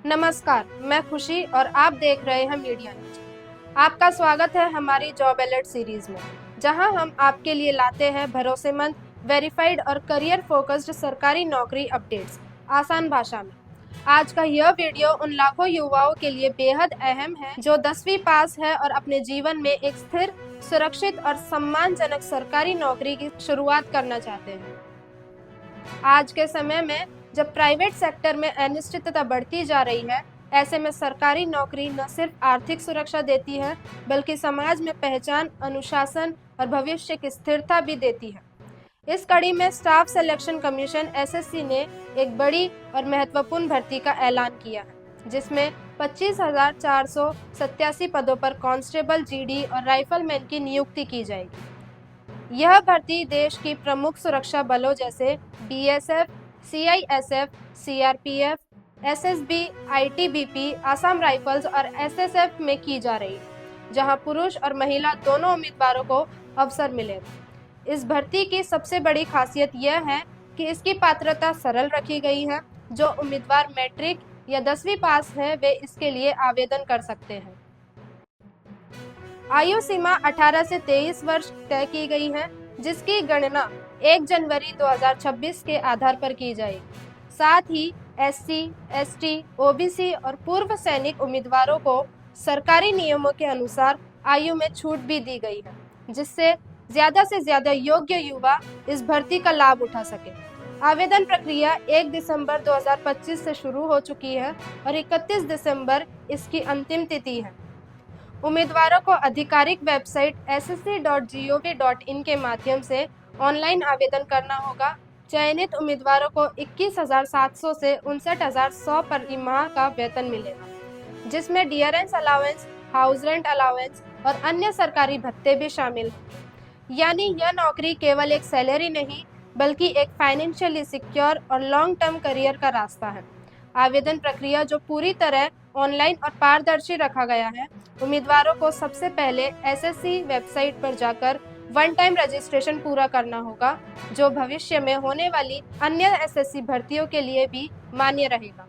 नमस्कार, मैं खुशी और आप देख रहे हैं मीडिया न्यूज। आपका स्वागत है हमारी जॉब अलर्ट सीरीज में, जहां हम आपके लिए लाते हैं भरोसेमंद, वेरीफाइड और करियर फोकस्ड सरकारी नौकरी अपडेट्स आसान भाषा में। आज का यह वीडियो उन लाखों युवाओं के लिए बेहद अहम है जो 10वीं पास है और अपने जीवन में एक स्थिर, सुरक्षित और सम्मानजनक सरकारी नौकरी की शुरुआत करना चाहते हैं। आज के समय में जब प्राइवेट सेक्टर में अनिश्चितता बढ़ती जा रही है, ऐसे में सरकारी नौकरी न सिर्फ आर्थिक सुरक्षा देती है, बल्कि समाज में पहचान, अनुशासन और भविष्य की स्थिरता भी देती है। इस कड़ी में स्टाफ सिलेक्शन कमीशन एसएससी ने एक बड़ी और महत्वपूर्ण भर्ती का ऐलान किया है, जिसमें 25,487 पदों पर कांस्टेबल, जीडी और राइफलमैन की नियुक्ति की जाएगी। यह भर्ती देश की प्रमुख सुरक्षा बलों जैसे BSF, CISF, CRPF, SSB, ITBP, Assam rifles और एसएसएफ में की जा रही है, जहां पुरुष और महिला दोनों उम्मीदवारों को अवसर मिलेगा। इस भर्ती की सबसे बड़ी खासियत यह है कि इसकी पात्रता सरल रखी गई है। जो उम्मीदवार मैट्रिक या 10वीं पास है, वे इसके लिए आवेदन कर सकते हैं। आयु सीमा 18 से 23 वर्ष तय की गई है, जिसकी गणना 1 जनवरी 2026 के आधार पर की जाएगी। साथ ही एससी, एसटी, ओबीसी और पूर्व सैनिक उम्मीदवारों को सरकारी नियमों के अनुसार आयु में छूट भी दी गई है, जिससे ज्यादा से ज्यादा योग्य युवा इस भर्ती का लाभ उठा सके। आवेदन प्रक्रिया 1 दिसंबर 2025 से शुरू हो चुकी है और 31 दिसंबर इसकी अंतिम तिथि है। उम्मीदवारों को आधिकारिक वेबसाइट ssc.gov.in के माध्यम से ऑनलाइन आवेदन करना होगा। चयनित उम्मीदवारों को 21,700 से 59,100 प्रति माह का वेतन मिलेगा, जिसमें dearness allowance, house rent allowance और अन्य सरकारी भत्ते भी शामिल हैं। यानी यह नौकरी केवल एक सैलरी नहीं, बल्कि एक फाइनेंशियली सिक्योर और लॉन्ग टर्म करियर का रास्ता है। आवेदन प्रक्रिया जो पूरी तरह ऑनलाइन और पारदर्शी रखा गया है। उम्मीदवारों को सबसे पहले एसएससी वेबसाइट पर जाकर वन टाइम रजिस्ट्रेशन पूरा करना होगा, जो भविष्य में होने वाली अन्य एसएससी भर्तियों के लिए भी मान्य रहेगा।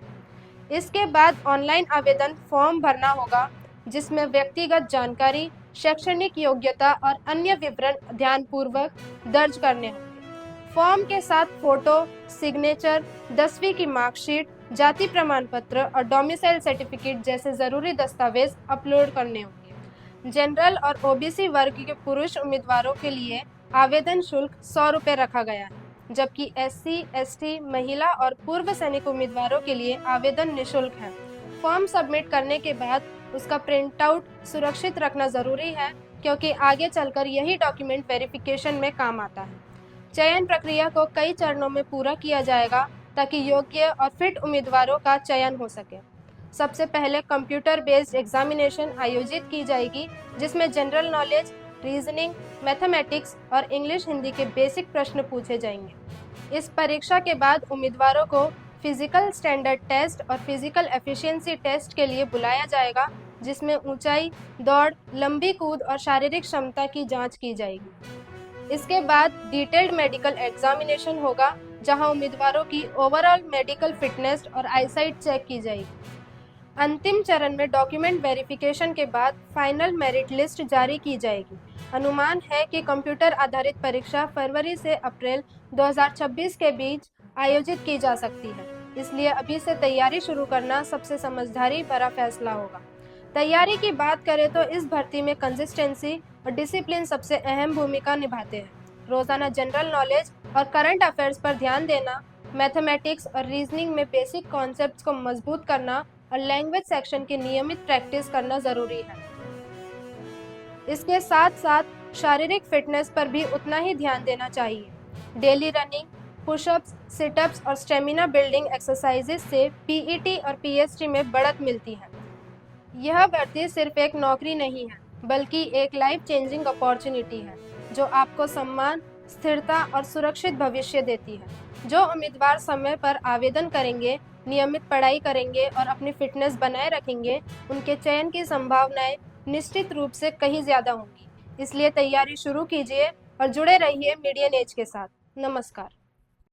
इसके बाद ऑनलाइन आवेदन फॉर्म भरना होगा, जिसमें व्यक्तिगत जानकारी, शैक्षणिक योग्यता और अन्य विवरण ध्यानपूर्वक दर्ज करने होंगे। फॉर्म के साथ फोटो, सिग्नेचर, 10वीं की मार्कशीट, जाति प्रमाण पत्र और डोमिसाइल सर्टिफिकेट जैसे जरूरी दस्तावेज अपलोड करने होंगे। जनरल और ओबीसी वर्ग के पुरुष उम्मीदवारों के लिए आवेदन शुल्क 100 रुपये रखा गया है, जबकि एससी, एसटी, महिला और पूर्व सैनिक उम्मीदवारों के लिए आवेदन निःशुल्क है। फॉर्म सबमिट करने के बाद उसका प्रिंट आउट सुरक्षित रखना जरूरी है, क्योंकि आगे चलकर यही डॉक्यूमेंट वेरिफिकेशन में काम आता है। चयन प्रक्रिया को कई चरणों में पूरा किया जाएगा, ताकि योग्य और फिट उम्मीदवारों का चयन हो सके। सबसे पहले कंप्यूटर बेस्ड एग्जामिनेशन आयोजित की जाएगी, जिसमें जनरल नॉलेज, रीजनिंग, मैथमेटिक्स और इंग्लिश हिंदी के बेसिक प्रश्न पूछे जाएंगे। इस परीक्षा के बाद उम्मीदवारों को फिजिकल स्टैंडर्ड टेस्ट और फिजिकल एफिशिएंसी टेस्ट के लिए बुलाया जाएगा, जिसमें ऊंचाई, दौड़, लंबी कूद और शारीरिक क्षमता की जांच की जाएगी। इसके बाद डिटेल्ड मेडिकल एग्जामिनेशन होगा, जहां उम्मीदवारों की ओवरऑल मेडिकल फिटनेस और आईसाइट चेक की जाएगी। अंतिम चरण में डॉक्यूमेंट वेरिफिकेशन के बाद फाइनल मेरिट लिस्ट जारी की जाएगी। अनुमान है कि कंप्यूटर आधारित परीक्षा फरवरी से अप्रैल 2026 के बीच आयोजित की जा सकती है, इसलिए अभी से तैयारी शुरू करना सबसे समझदारी भरा फैसला होगा। तैयारी की बात करें तो इस भर्ती में कंसिस्टेंसी और डिसिप्लिन सबसे अहम भूमिका निभाते हैं। रोजाना जनरल नॉलेज और करंट अफेयर्स पर ध्यान देना, मैथमेटिक्स और रीजनिंग में बेसिक कॉन्सेप्ट्स को मजबूत करना और लैंग्वेज सेक्शन की नियमित प्रैक्टिस करना जरूरी है। इसके साथ साथ शारीरिक फिटनेस पर भी उतना ही ध्यान देना चाहिए। डेली रनिंग, पुशअप्स, सिटअप्स और स्टेमिना बिल्डिंग एक्सरसाइजेस से पीईटी और पीएसटी में बढ़त मिलती है। यह भर्ती सिर्फ एक नौकरी नहीं है, बल्कि एक लाइफ चेंजिंग अपॉर्चुनिटी है, जो आपको सम्मान, स्थिरता और सुरक्षित भविष्य देती है। जो उम्मीदवार समय पर आवेदन करेंगे, नियमित पढ़ाई करेंगे और अपनी फिटनेस बनाए रखेंगे, उनके चयन की संभावनाएं निश्चित रूप से कहीं ज्यादा होंगी। इसलिए तैयारी शुरू कीजिए और जुड़े रहिए मीडिया न्यूज के साथ। नमस्कार।